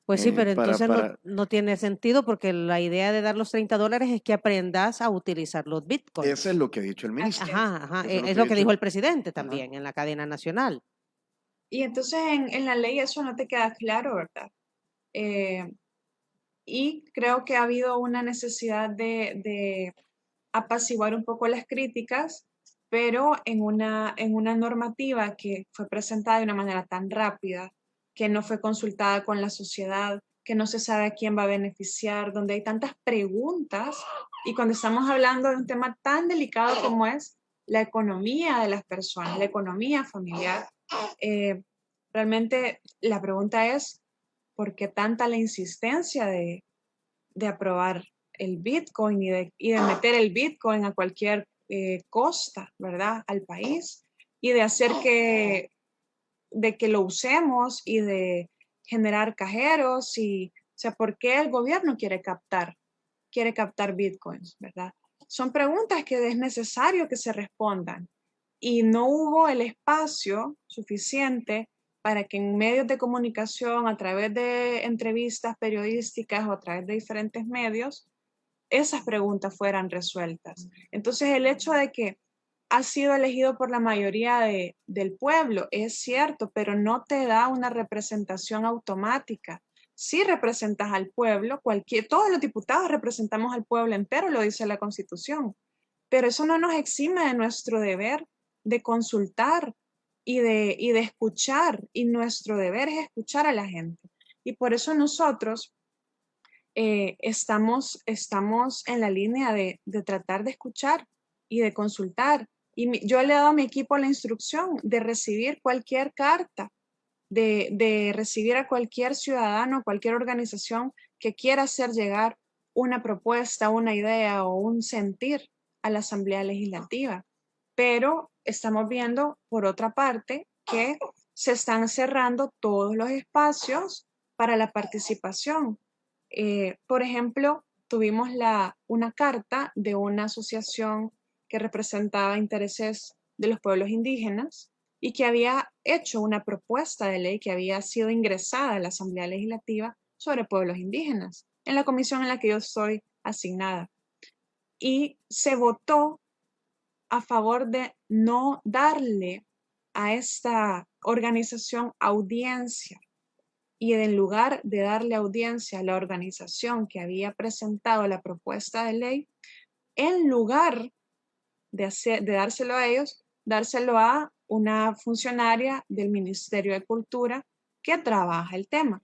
Pues sí, pero
para,
entonces
para,
no tiene sentido porque la idea de dar los $30 es que aprendas a utilizar los
eso es
bitcoins.
lo que ha dicho el
Así
ministro.
es.
Ajá, ajá.
Eso es lo
Es
que ha
lo que
dicho.
dijo el presidente
Ajá.
también en la cadena nacional.
Y entonces en la ley eso no te queda claro, ¿verdad? Eh, y creo que ha habido una necesidad de apaciguar un poco las críticas, pero en una normativa que fue presentada de una manera tan rápida, que no fue consultada con la sociedad, que no se sabe a quién va a beneficiar, donde hay tantas preguntas, y cuando estamos hablando de un tema tan delicado como es la economía de las personas, la economía familiar, eh, realmente la pregunta es, ¿por qué tanta la insistencia de aprobar el Bitcoin y de meter el Bitcoin a cualquier costa, ¿verdad? Al país y de hacer de que lo usemos y de generar cajeros y, o sea, ¿por qué el gobierno quiere captar Bitcoins, ¿verdad? Son preguntas que es necesario que se respondan y no hubo el espacio suficiente para que en medios de comunicación, a través de entrevistas periodísticas o a través de diferentes medios, esas preguntas fueran resueltas. Entonces, el hecho de que ha sido elegido por la mayoría del pueblo es cierto, pero no te da una representación automática. Si representas al pueblo, todos los diputados representamos al pueblo entero, lo dice la Constitución, pero eso no nos exime de nuestro deber de consultar y de escuchar, y nuestro deber es escuchar a la gente. Y por eso nosotros estamos en la línea de tratar de escuchar y de consultar. Y yo le he dado a mi equipo la instrucción de recibir cualquier carta, de recibir a cualquier ciudadano, cualquier organización que quiera hacer llegar una propuesta, una idea o un sentir a la Asamblea Legislativa. Pero estamos viendo, por otra parte, que se están cerrando todos los espacios para la participación. Por ejemplo, tuvimos una carta de una asociación que representaba intereses de los pueblos indígenas y que había hecho una propuesta de ley que había sido ingresada a la Asamblea Legislativa sobre pueblos indígenas, en la comisión en la que yo estoy asignada. Y se votó a favor de no darle a esta organización audiencia, y en lugar de darle audiencia a la organización que había presentado la propuesta de ley, en lugar de dárselo a ellos, dárselo a una funcionaria del Ministerio de Cultura que trabaja el tema.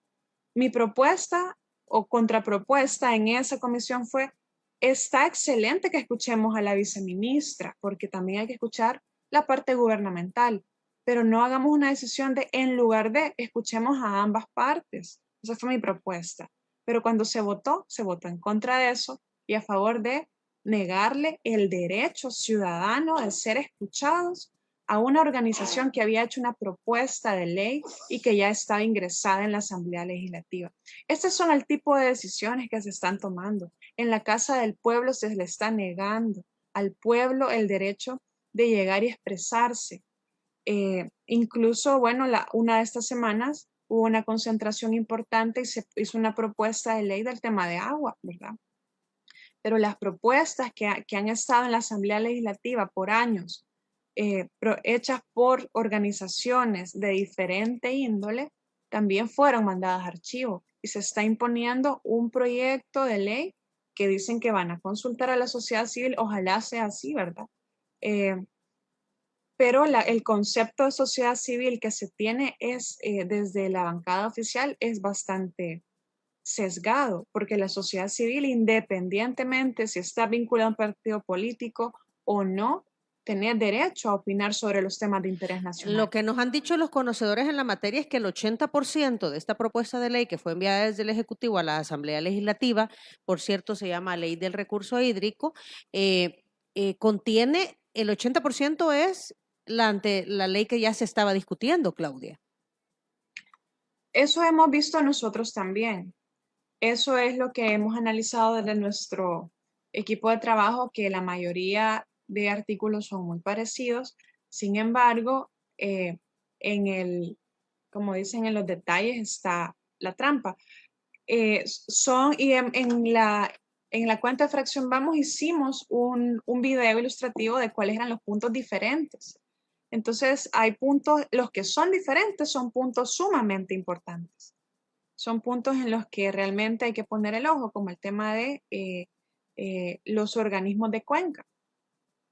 Mi propuesta o contrapropuesta en esa comisión fue, está excelente que escuchemos a la viceministra, porque también hay que escuchar la parte gubernamental, pero no hagamos una decisión de, en lugar de, escuchemos a ambas partes. Esa fue mi propuesta. Pero cuando se votó en contra de eso y a favor de negarle el derecho ciudadano de ser escuchados a una organización que había hecho una propuesta de ley y que ya estaba ingresada en la Asamblea Legislativa. Estos son el tipo de decisiones que se están tomando. En la Casa del Pueblo se le está negando al pueblo el derecho de llegar y expresarse. Incluso, bueno, una de estas semanas hubo una concentración importante y se hizo una propuesta de ley del tema de agua, ¿verdad? Pero las propuestas que han estado en la Asamblea Legislativa por años, hechas por organizaciones de diferente índole, también fueron mandadas a archivo y se está imponiendo un proyecto de ley que dicen que van a consultar a la sociedad civil, ojalá sea así, ¿verdad? Pero el concepto de sociedad civil que se tiene es, desde la bancada oficial, es bastante sesgado, porque la sociedad civil, independientemente si está vinculada a un partido político o no, tiene derecho a opinar sobre los temas de interés nacional.
Lo que nos han dicho los conocedores en la materia es que el 80% de esta propuesta de ley que fue enviada desde el Ejecutivo a la Asamblea Legislativa, por cierto, se llama Ley del Recurso Hídrico, contiene, el 80% es la ley que ya se estaba discutiendo, Claudia.
Eso hemos visto nosotros también. Eso es lo que hemos analizado desde nuestro equipo de trabajo, que la mayoría de artículos son muy parecidos. Sin embargo, como dicen, en los detalles está la trampa. En la cuenta de Fracción Vamos hicimos un video ilustrativo de cuáles eran los puntos diferentes. Entonces, hay puntos, los que son diferentes son puntos sumamente importantes. Son puntos en los que realmente hay que poner el ojo, como el tema de los organismos de cuenca,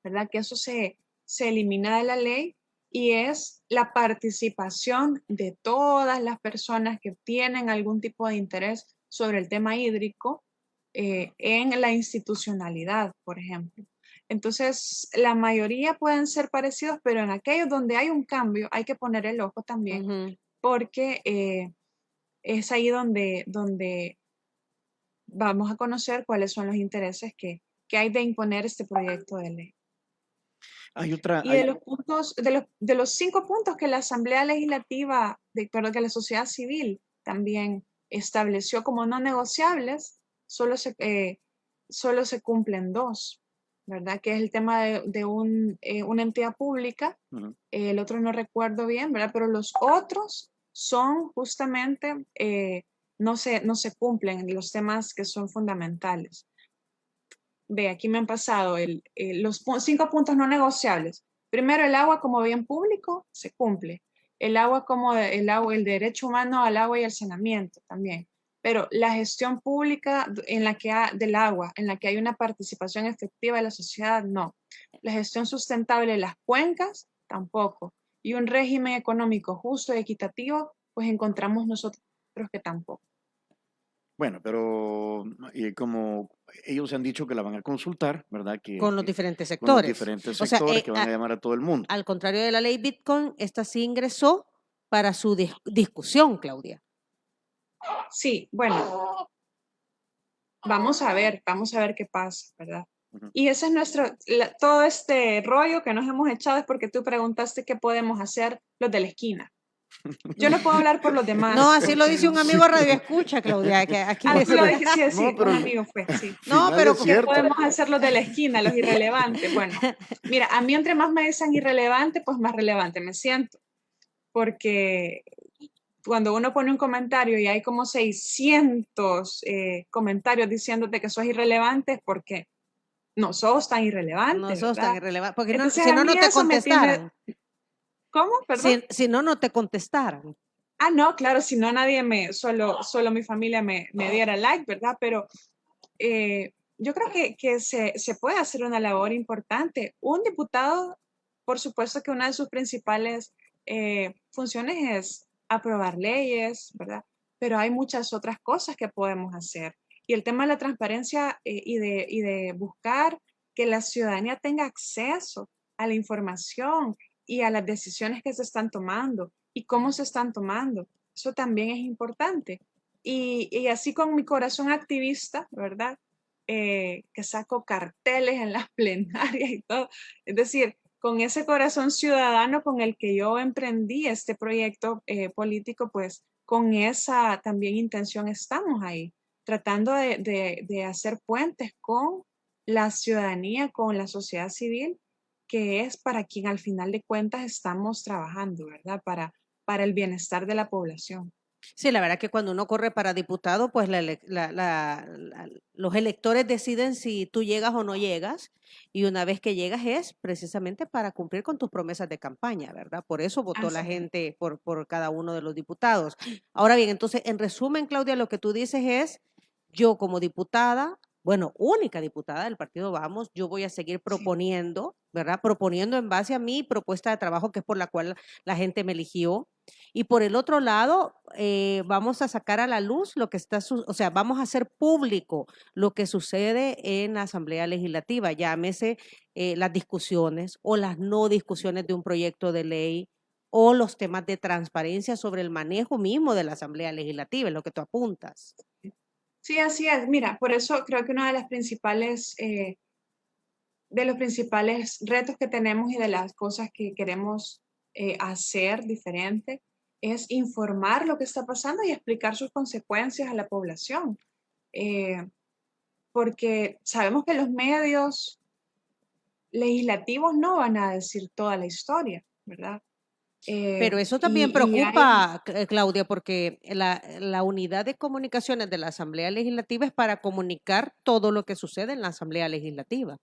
¿verdad? Que eso se elimina de la ley y es la participación de todas las personas que tienen algún tipo de interés sobre el tema hídrico en la institucionalidad, por ejemplo. Entonces, la mayoría pueden ser parecidos, pero en aquellos donde hay un cambio hay que poner el ojo también, porque es ahí donde vamos a conocer cuáles son los intereses que hay de imponer este proyecto de ley. De los 5 puntos que la Asamblea Legislativa, que la sociedad civil también estableció como no negociables, solo se cumplen 2, ¿verdad? Que es el tema de una entidad pública, el otro no recuerdo bien, ¿verdad? Pero los otros son justamente, no se cumplen los temas que son fundamentales. Ve, aquí me han pasado los 5 puntos no negociables. Primero, el agua como bien público se cumple. El el derecho humano al agua y al saneamiento también. Pero la gestión pública del agua, en la que hay una participación efectiva de la sociedad, no. La gestión sustentable de las cuencas, tampoco. Y un régimen económico justo y equitativo, pues encontramos nosotros que tampoco.
Bueno, pero como ellos han dicho que la van a consultar, ¿verdad?
Con los diferentes
con los
sectores.
diferentes
O sea,
sectores que van a llamar a todo el mundo.
Al contrario de la ley Bitcoin, esta sí ingresó para su discusión, Claudia.
Sí, bueno, vamos a ver qué pasa, ¿verdad? Y ese es todo este rollo que nos hemos echado es porque tú preguntaste qué podemos hacer los de la esquina. Yo no puedo hablar por los demás.
No, así lo dice un amigo Radio Escucha, Claudia. Que aquí
lo dije, sí, no, pero un amigo fue, sí.
No, pero
¿qué podemos hacer los de la esquina, los irrelevantes? Bueno, mira, a mí entre más me dicen irrelevante, pues más relevante me siento. Porque cuando uno pone un comentario y hay como 600 comentarios diciéndote que sos irrelevante, es porque no sos tan irrelevante.
No sos tan irrelevante, porque
Entonces,
si no te contestaran.
¿Cómo? ¿Perdón?
Si no te contestaran.
Ah, no, claro, si no nadie solo mi familia me diera like, ¿verdad? Pero yo creo que se puede hacer una labor importante. Un diputado, por supuesto que una de sus principales funciones es aprobar leyes, ¿verdad? Pero hay muchas otras cosas que podemos hacer. Y el tema de la transparencia y de buscar que la ciudadanía tenga acceso a la información y a las decisiones que se están tomando y cómo se están tomando, eso también es importante. Y así con mi corazón activista, ¿verdad? Que saco carteles en las plenarias y todo. Es decir, con ese corazón ciudadano con el que yo emprendí este proyecto político, pues con esa también intención estamos ahí, tratando de hacer puentes con la ciudadanía, con la sociedad civil, que es para quien al final de cuentas estamos trabajando, ¿verdad? Para el bienestar de la población.
Sí, la verdad que cuando uno corre para diputado, pues los electores deciden si tú llegas o no llegas, y una vez que llegas es precisamente para cumplir con tus promesas de campaña, ¿verdad? Por eso votó la
Así es.
gente por cada uno de los diputados. Ahora bien, entonces, en resumen, Claudia, lo que tú dices es, yo como diputada, bueno, única diputada del partido Vamos, yo voy a seguir
Sí.
proponiendo, ¿verdad? Proponiendo en base a mi propuesta de trabajo, que es por la cual la gente me eligió. Y por el otro lado, vamos a sacar a la luz lo que está, o sea, vamos a hacer público lo que sucede en la Asamblea Legislativa, llámese las discusiones o las no discusiones de un proyecto de ley o los temas de transparencia sobre el manejo mismo de la Asamblea Legislativa, es lo que tú apuntas.
Sí, así es. Mira, por eso creo que una de los principales retos que tenemos y de las cosas que queremos hacer diferente es informar lo que está pasando y explicar sus consecuencias a la población. Eh, Porque sabemos que los medios legislativos no van a decir toda la historia, ¿verdad?
Pero eso también
Y hay,
preocupa, Claudia, porque la unidad de comunicaciones de la Asamblea Legislativa es para comunicar todo lo que sucede en la Asamblea Legislativa.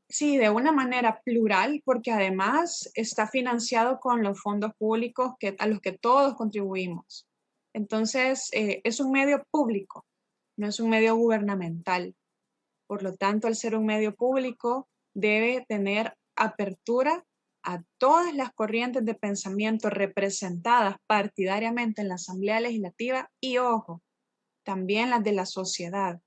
sí, de una manera plural, porque además está financiado con los fondos públicos a los que todos contribuimos. Entonces, es un medio público, no es un medio gubernamental. Por lo tanto, al ser un medio público, debe tener apertura a todas las corrientes de pensamiento representadas partidariamente en la Asamblea Legislativa y, ojo, también las de la sociedad,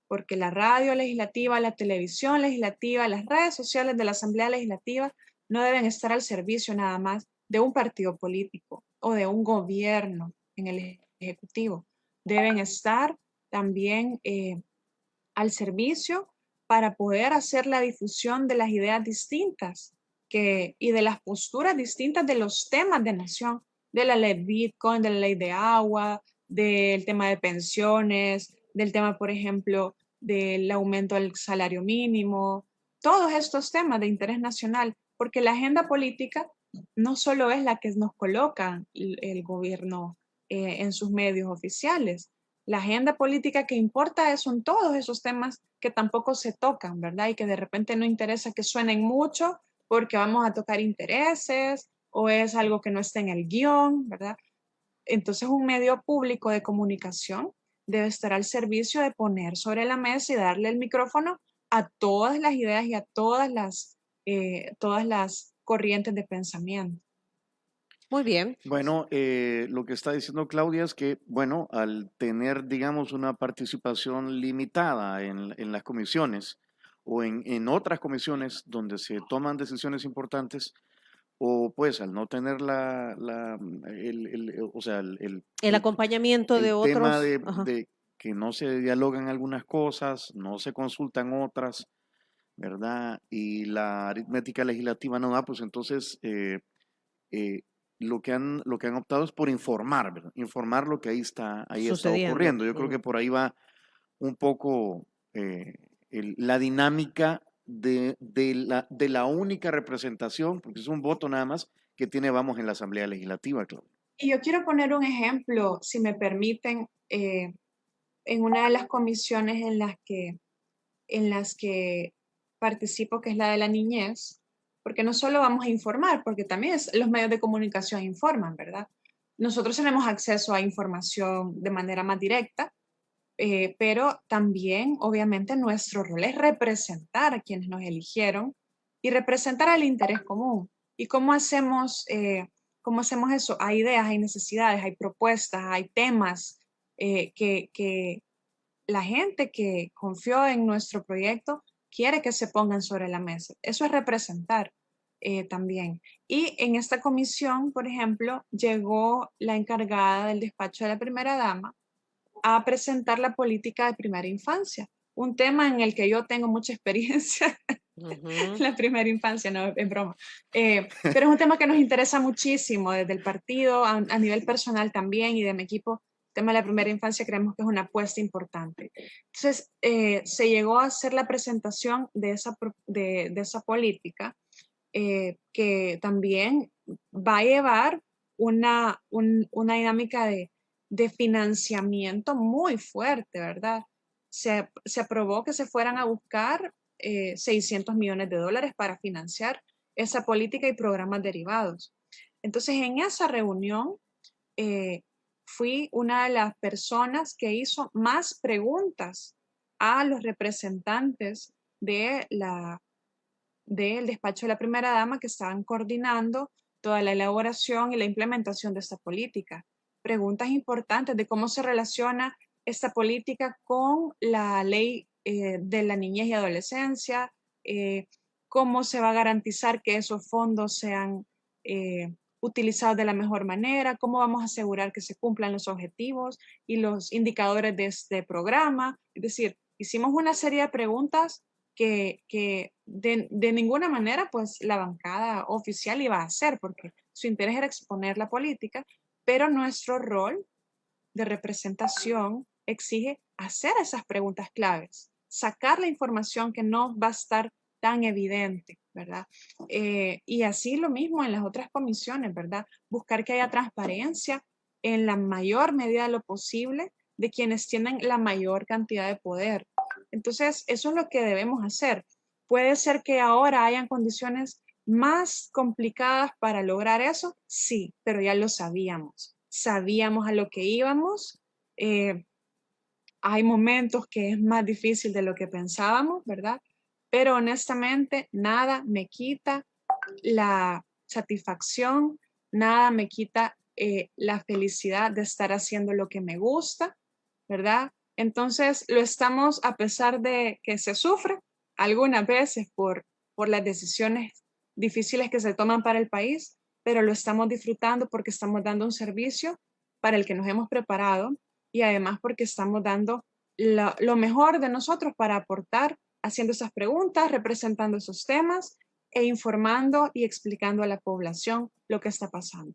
porque la radio legislativa, la televisión legislativa, las redes sociales de la Asamblea Legislativa no deben estar al servicio nada más de un partido político o de un gobierno en el Ejecutivo. Deben estar también al servicio para poder hacer la difusión de las ideas distintas y de las posturas distintas de los temas de nación, de la ley Bitcoin, de la ley de agua, del tema de pensiones, del tema, por ejemplo, del aumento del salario mínimo, todos estos temas de interés nacional, porque la agenda política no solo es la que nos coloca el gobierno en sus medios oficiales, la agenda política que importa son todos esos temas que tampoco se tocan, ¿verdad? Y que de repente no interesa que suenen mucho porque vamos a tocar intereses o es algo que no está en el guión, ¿verdad? Entonces un medio público de comunicación debe estar al servicio de poner sobre la mesa y darle el micrófono a todas las ideas y a todas las corrientes de pensamiento.
Muy bien.
Bueno, lo que está diciendo Claudia es que, bueno, al tener, digamos, una participación limitada en las comisiones o en otras comisiones donde se toman decisiones importantes, o pues al no tener o sea,
El acompañamiento de
el tema
otros, ajá.
de que no se dialogan algunas cosas, no se consultan otras, ¿verdad? Y la aritmética legislativa no da, pues entonces eh, lo que han optado es por informar, ¿verdad? Informar lo que ahí está
Sucediendo.
ocurriendo. Yo creo que por ahí va un poco eh, la dinámica de la única representación, porque es un voto nada más que tiene Vamos en la Asamblea Legislativa, Claudia.
Y yo quiero poner un ejemplo, si me permiten, en una de las comisiones en las que participo, que es la de la niñez, porque no solo vamos a informar, porque también los medios de comunicación informan, ¿verdad? Nosotros tenemos acceso a información de manera más directa, pero también, obviamente, nuestro rol es representar a quienes nos eligieron y representar el interés común. ¿Y cómo hacemos eso? Hay ideas, hay necesidades, hay propuestas, hay temas que la gente que confió en nuestro proyecto quiere que se pongan sobre la mesa. Eso es representar también. Y en esta comisión, por ejemplo, llegó la encargada del despacho de la primera dama a presentar la política de primera infancia, un tema en el que yo tengo mucha experiencia.
Ujú.
La primera infancia, no, es broma. Pero es un tema que nos interesa muchísimo desde el partido, a nivel personal también y de mi equipo. El tema de la primera infancia creemos que es una apuesta importante. Entonces, se llegó a hacer la presentación de esa política que también va a llevar una dinámica de financiamiento muy fuerte, ¿verdad? Se aprobó que se fueran a buscar 600 millones de dólares para financiar esa política y programas derivados. Entonces, en esa reunión fui una de las personas que hizo más preguntas a los representantes del despacho de la primera dama que estaban coordinando toda la elaboración y la implementación de esta política. Preguntas importantes de cómo se relaciona esta política con la ley de la niñez y adolescencia, cómo se va a garantizar que esos fondos sean utilizados de la mejor manera, cómo vamos a asegurar que se cumplan los objetivos y los indicadores de este programa. Es decir, hicimos una serie de preguntas que de ninguna manera pues la bancada oficial iba a hacer, porque su interés era exponer la política, pero nuestro rol de representación exige hacer esas preguntas claves, sacar la información que no va a estar tan evidente, ¿verdad? Y así lo mismo en las otras comisiones, ¿verdad? Buscar que haya transparencia en la mayor medida de lo posible de quienes tienen la mayor cantidad de poder. Entonces, eso es lo que debemos hacer. Puede ser que ahora hayan condiciones más complicadas para lograr eso, sí, pero ya lo sabíamos. Sabíamos a lo que íbamos. Hay momentos que es más difícil de lo que pensábamos, ¿verdad? Pero honestamente, nada me quita la satisfacción, nada me quita la felicidad de estar haciendo lo que me gusta, ¿verdad? Entonces, lo estamos, a pesar de que se sufre algunas veces por las decisiones difíciles que se toman para el país, pero lo estamos disfrutando porque estamos dando un servicio para el que nos hemos preparado y además porque estamos dando lo mejor de nosotros para aportar, haciendo esas preguntas, representando esos temas e informando y explicando a la población lo que está pasando.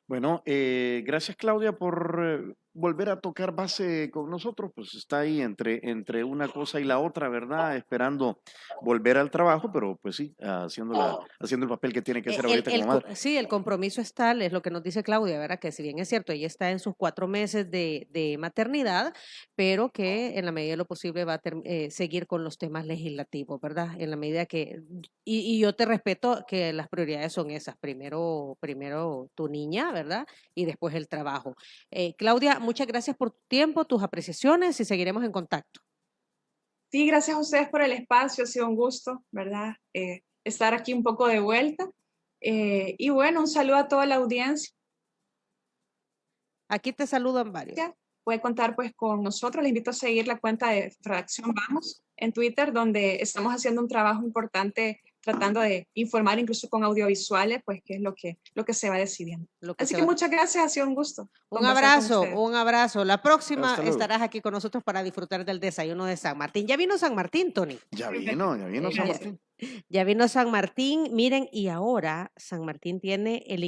Bueno, gracias Claudia por volver a tocar base con nosotros, pues está ahí entre una cosa y la otra, ¿verdad? Esperando volver al trabajo, pero pues sí, haciendo el papel que tiene que hacer ahorita como madre.
Sí, el compromiso es tal, es lo que nos dice Claudia, ¿verdad? Que si bien es cierto, ella está en sus 4 meses de maternidad, pero que en la medida de lo posible va a seguir con los temas legislativos, ¿verdad? En la medida que, y yo te respeto que las prioridades son esas, primero tu niña, ¿verdad? Y después el trabajo. Claudia, muchas gracias por tu tiempo, tus apreciaciones y seguiremos en contacto.
Sí, gracias a ustedes por el espacio, ha sido un gusto, ¿verdad? Estar aquí un poco de vuelta. Y bueno, un saludo a toda la audiencia.
Aquí te saludan varios.
Puede contar pues con nosotros. Les invito a seguir la cuenta de Redacción Vamos en Twitter, donde estamos haciendo un trabajo importante tratando de informar incluso con audiovisuales, pues que es lo que se va decidiendo. Así que muchas gracias, ha sido un gusto.
Un abrazo, un abrazo. La próxima
Hasta luego.
estarás aquí con nosotros para disfrutar del desayuno de San Martín. ¿Ya vino San Martín, Tony?
Ya vino San Martín.
Ya vino San Martín. Miren, y ahora San Martín tiene el